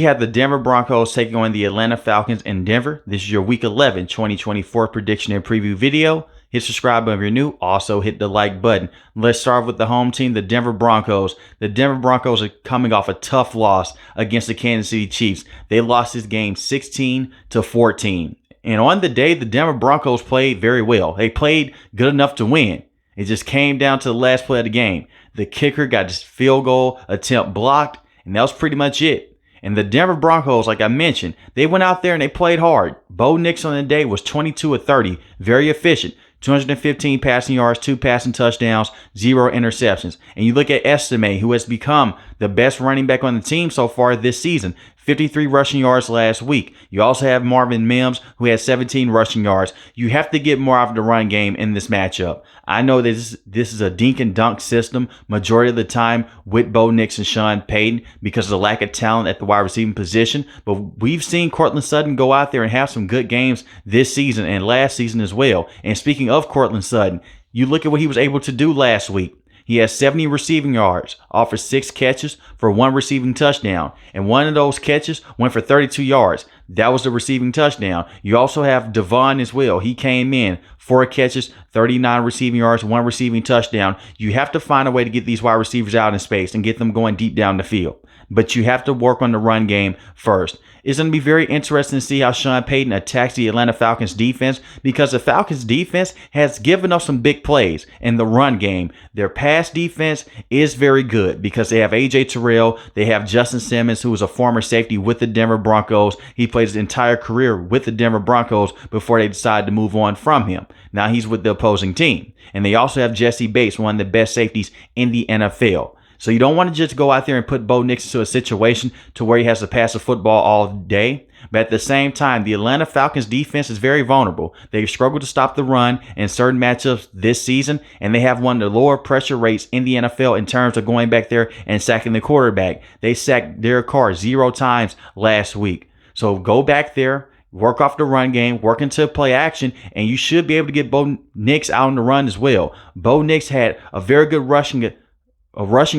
We have the Denver Broncos taking on the Atlanta Falcons in Denver. This is your Week 11 2024 prediction and preview video. Hit subscribe if you're new. Also hit the like button. Let's start with the home team, the Denver Broncos. The Denver Broncos are coming off a tough loss against the Kansas City Chiefs. They lost this game 16-14. And on the day, the Denver Broncos played very well. They played good enough to win. It just came down to the last play of the game. The kicker got his field goal attempt blocked, and that was pretty much it. And the Denver Broncos, like I mentioned, they went out there and they played hard. Bo Nix on the day was 22 of 30, very efficient. 215 passing yards, 2 passing touchdowns, 0 interceptions. And you look at Estime, who has become the best running back on the team so far this season. 53 rushing yards last week. You also have Marvin Mims, who had 17 rushing yards. You have to get more out of the run game in this matchup. I know that this is a dink and dunk system majority of the time with Bo Nix and Sean Payton because of the lack of talent at the wide receiving position. But we've seen Courtland Sutton go out there and have some good games this season and last season as well. And speaking of Courtland Sutton, you look at what he was able to do last week. He has 70 receiving yards, offered 6 catches for 1 receiving touchdown. And one of those catches went for 32 yards. That was the receiving touchdown. You also have Devon as well. He came in, 4 catches, 39 receiving yards, 1 receiving touchdown. You have to find a way to get these wide receivers out in space and get them going deep down the field. But you have to work on the run game first. It's going to be very interesting to see how Sean Payton attacks the Atlanta Falcons defense because the Falcons defense has given us some big plays in the run game. Their pass defense is very good because they have A.J. Terrell. They have Justin Simmons, who is a former safety with the Denver Broncos. He played his entire career with the Denver Broncos before they decided to move on from him. Now he's with the opposing team. And they also have Jesse Bates, one of the best safeties in the NFL. So you don't want to just go out there and put Bo Nix into a situation to where he has to pass the football all day. But at the same time, the Atlanta Falcons defense is very vulnerable. They've struggled to stop the run in certain matchups this season, and they have one of the lower pressure rates in the NFL in terms of going back there and sacking the quarterback. They sacked Derek Carr 0 times last week. So go back there, work off the run game, work into play action, and you should be able to get Bo Nix out on the run as well. Bo Nix had a very good rushing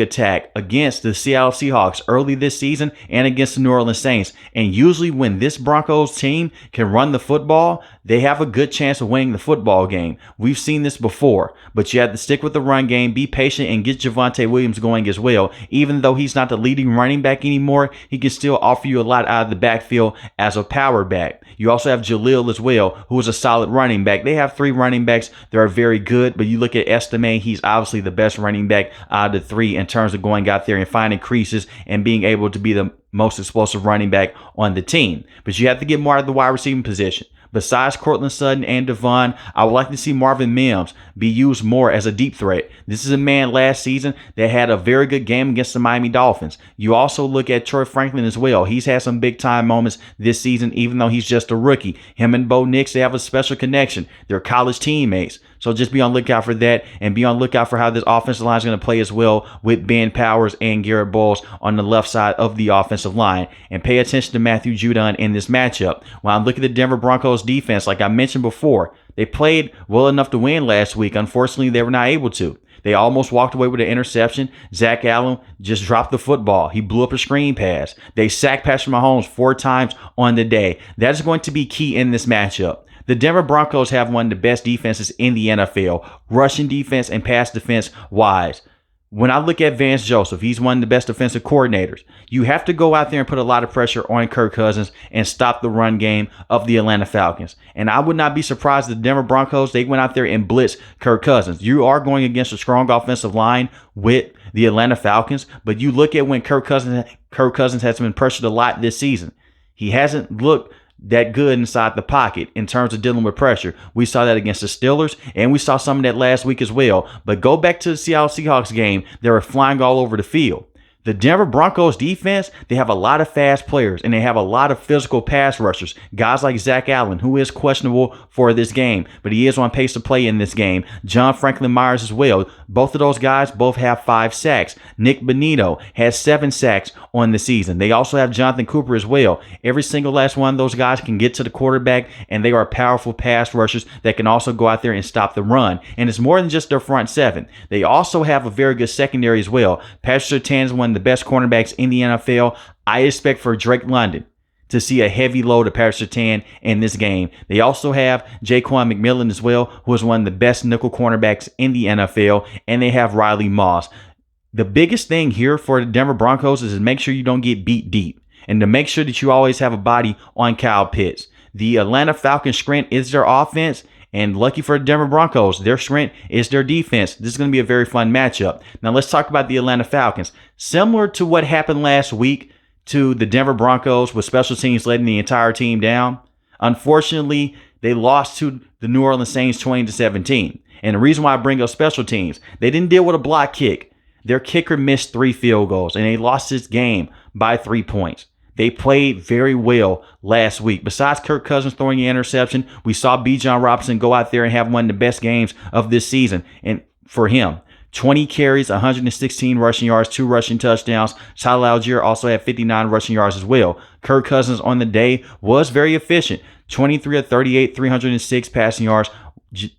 attack against the Seattle Seahawks early this season and against the New Orleans Saints. And usually when this Broncos team can run the football, they have a good chance of winning the football game. We've seen this before, but you have to stick with the run game, be patient, and get Javonte Williams going as well. Even though he's not the leading running back anymore, he can still offer you a lot out of the backfield as a power back. You also have Jalil as well, who is a solid running back. They have 3 running backs that are very good, but you look at Estime, he's obviously the best running back out of the 3 in terms of going out there and finding creases and being able to be the most explosive running back on the team. But you have to get more out of the wide receiving position. Besides Courtland Sutton and Devon, I would like to see Marvin Mims be used more as a deep threat. This is a man last season that had a very good game against the Miami Dolphins. You also look at Troy Franklin as well. He's had some big time moments this season, even though he's just a rookie. Him and Bo Nix, they have a special connection. They're college teammates. So just be on lookout for that and be on lookout for how this offensive line is going to play as well with Ben Powers and Garrett Bowles on the left side of the offensive line. And pay attention to Matthew Judon in this matchup. When I look at the Denver Broncos defense, like I mentioned before, they played well enough to win last week. Unfortunately, they were not able to. They almost walked away with an interception. Zach Allen just dropped the football. He blew up a screen pass. They sacked Patrick Mahomes 4 times on the day. That is going to be key in this matchup. The Denver Broncos have one of the best defenses in the NFL, rushing defense and pass defense wise. When I look at Vance Joseph, he's one of the best defensive coordinators. You have to go out there and put a lot of pressure on Kirk Cousins and stop the run game of the Atlanta Falcons. And I would not be surprised if the Denver Broncos, they went out there and blitzed Kirk Cousins. You are going against a strong offensive line with the Atlanta Falcons, but you look at when Kirk Cousins has been pressured a lot this season. He hasn't looked that good inside the pocket in terms of dealing with pressure. We saw that against the Steelers, and we saw some of that last week as well. But go back to the Seattle Seahawks game. They were flying all over the field. The Denver Broncos defense, they have a lot of fast players and they have a lot of physical pass rushers. Guys like Zach Allen, who is questionable for this game, but he is on pace to play in this game. John Franklin Myers as well. Both of those guys both have 5 sacks. Nick Bonito has 7 sacks on the season. They also have Jonathan Cooper as well. Every single last one of those guys can get to the quarterback, and they are powerful pass rushers that can also go out there and stop the run. And it's more than just their front 7. They also have a very good secondary as well. Patrick Surtain is one of the best cornerbacks in the NFL. I expect for Drake London to see a heavy load of Patrick Surtain in this game. They also have Jaquan McMillan as well, who is one of the best nickel cornerbacks in the NFL, and they have Riley Moss. The biggest thing here for the Denver Broncos is to make sure you don't get beat deep and to make sure that you always have a body on Kyle Pitts. The Atlanta Falcons' strength is their offense, and lucky for the Denver Broncos, their strength is their defense. This is going to be a very fun matchup. Now let's talk about the Atlanta Falcons. Similar to what happened last week to the Denver Broncos with special teams letting the entire team down, unfortunately, they lost to the New Orleans Saints 20-17. And the reason why I bring up special teams, they didn't deal with a block kick. Their kicker missed 3 field goals, and they lost this game by 3 points. They played very well last week. Besides Kirk Cousins throwing an interception, we saw Bijan Robinson go out there and have one of the best games of this season. And for him, 20 carries, 116 rushing yards, 2 rushing touchdowns. Tyler Algier also had 59 rushing yards as well. Kirk Cousins on the day was very efficient. 23 of 38, 306 passing yards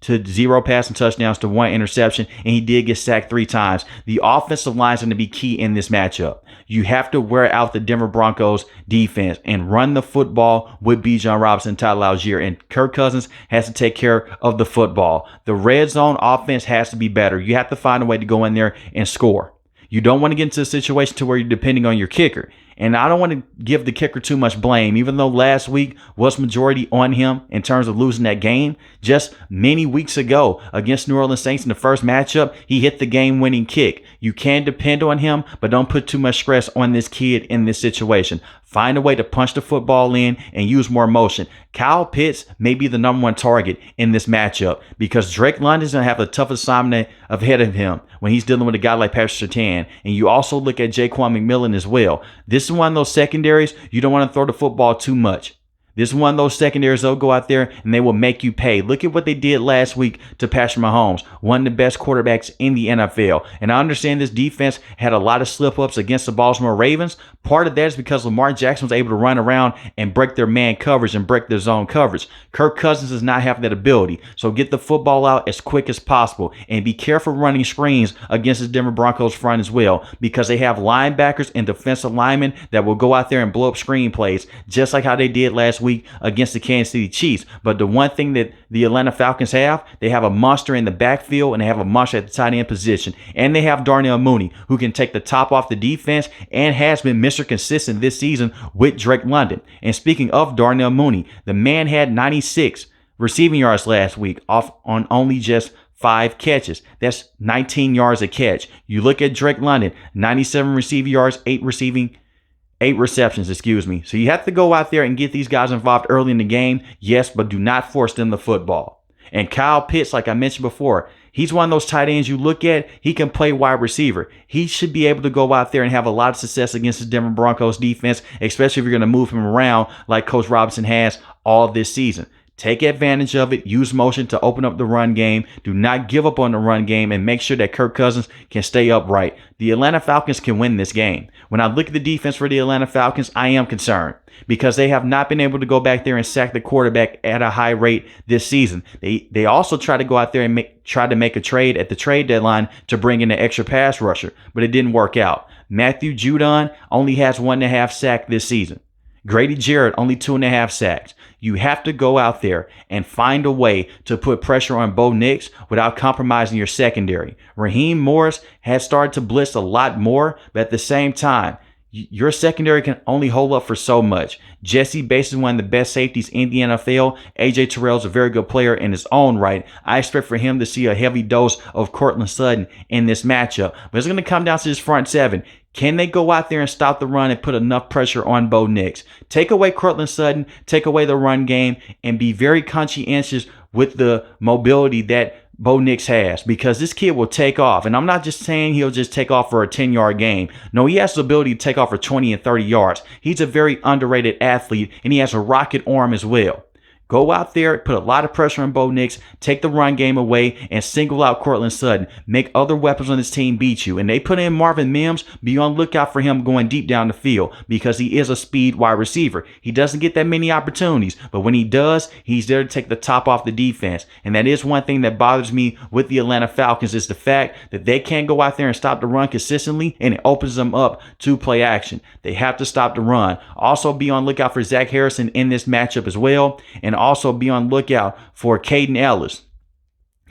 to 0 passing touchdowns to 1 interception, and he did get sacked 3 times. The offensive line is going to be key in this matchup. You have to wear out the Denver Broncos defense and run the football with Bijan Robinson, Tyler Algier, and Kirk Cousins has to take care of the football. The red zone offense has to be better. You have to find a way to go in there and score. You don't want to get into a situation to where you're depending on your kicker. And I don't want to give the kicker too much blame, even though last week was majority on him in terms of losing that game. Just many weeks ago against New Orleans Saints in the first matchup, he hit the game-winning kick. You can depend on him, but don't put too much stress on this kid in this situation. Find a way to punch the football in and use more motion. Kyle Pitts may be the number 1 target in this matchup because Drake London's going to have the toughest assignment ahead of him when he's dealing with a guy like Patrick Surtain. And you also look at Jaquan McMillan as well. This is one of those secondaries you don't want to throw the football too much. This is one of those secondaries they'll go out there and they will make you pay. Look at what they did last week to Patrick Mahomes, one of the best quarterbacks in the NFL. And I understand this defense had a lot of slip-ups against the Baltimore Ravens. Part of that is because Lamar Jackson was able to run around and break their man coverage and break their zone coverage. Kirk Cousins does not have that ability. So get the football out as quick as possible and be careful running screens against the Denver Broncos front as well, because they have linebackers and defensive linemen that will go out there and blow up screen plays just like how they did last week against the Kansas City Chiefs. But the one thing that the Atlanta Falcons have, they have a monster in the backfield and they have a monster at the tight end position. And they have Darnell Mooney, who can take the top off the defense and has been Mr. Consistent this season with Drake London. And speaking of Darnell Mooney, the man had 96 receiving yards last week off on only just 5 catches. That's 19 yards a catch. You look at Drake London, 97 receiving yards, 8 receptions, So you have to go out there and get these guys involved early in the game, yes, but do not force them the football. And Kyle Pitts, like I mentioned before, he's one of those tight ends you look at, he can play wide receiver. He should be able to go out there and have a lot of success against the Denver Broncos defense, especially if you're going to move him around like Coach Robinson has all this season. Take advantage of it. Use motion to open up the run game. Do not give up on the run game and make sure that Kirk Cousins can stay upright. The Atlanta Falcons can win this game. When I look at the defense for the Atlanta Falcons, I am concerned because they have not been able to go back there and sack the quarterback at a high rate this season. They also try to go out there and try to make a trade at the trade deadline to bring in an extra pass rusher, but it didn't work out. Matthew Judon only has 1.5 sacks this season. Grady Jarrett only 2.5 sacks. You have to go out there and find a way to put pressure on Bo Nix without compromising your secondary. Raheem Morris has started to blitz a lot more, but at the same time, your secondary can only hold up for so much. Jesse Bates is one of the best safeties in the NFL. AJ Terrell is a very good player in his own right. I expect for him to see a heavy dose of Cortland Sutton in this matchup. But it's going to come down to this front 7. Can they go out there and stop the run and put enough pressure on Bo Nix? Take away Cortland Sutton, take away the run game, and be very conscientious with the mobility that Bo Nix has, because this kid will take off. And I'm not just saying he'll just take off for a 10-yard game. No, he has the ability to take off for 20 and 30 yards. He's a very underrated athlete, and he has a rocket arm as well. Go out there, put a lot of pressure on Bo Nix, take the run game away, and single out Cortland Sutton. Make other weapons on this team beat you. And they put in Marvin Mims. Be on lookout for him going deep down the field because he is a speed wide receiver. He doesn't get that many opportunities, but when he does, he's there to take the top off the defense. And that is one thing that bothers me with the Atlanta Falcons is the fact that they can't go out there and stop the run consistently, and it opens them up to play action. They have to stop the run. Also be on lookout for Zach Harrison in this matchup as well, and also be on lookout for Caden Ellis.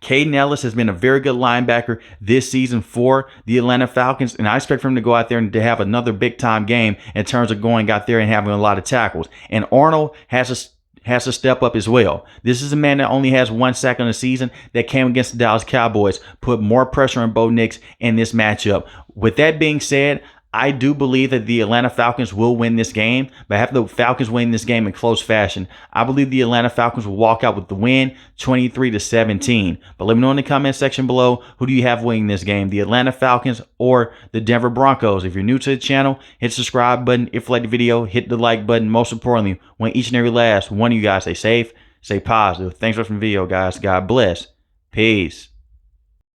Caden Ellis has been a very good linebacker this season for the Atlanta Falcons, and I expect for him to go out there and to have another big-time game in terms of going out there and having a lot of tackles. And Arnold has to step up as well. This is a man that only has 1 sack on the season that came against the Dallas Cowboys, put more pressure on Bo Nix in this matchup. With that being said, I do believe that the Atlanta Falcons will win this game, but I have the Falcons win this game in close fashion. I believe the Atlanta Falcons will walk out with the win, 23-17. But let me know in the comment section below, who do you have winning this game, the Atlanta Falcons or the Denver Broncos? If you're new to the channel, hit the subscribe button. If you like the video, hit the like button. Most importantly, want each and every last one of you guys stay safe, stay positive. Thanks for watching the video, guys. God bless. Peace.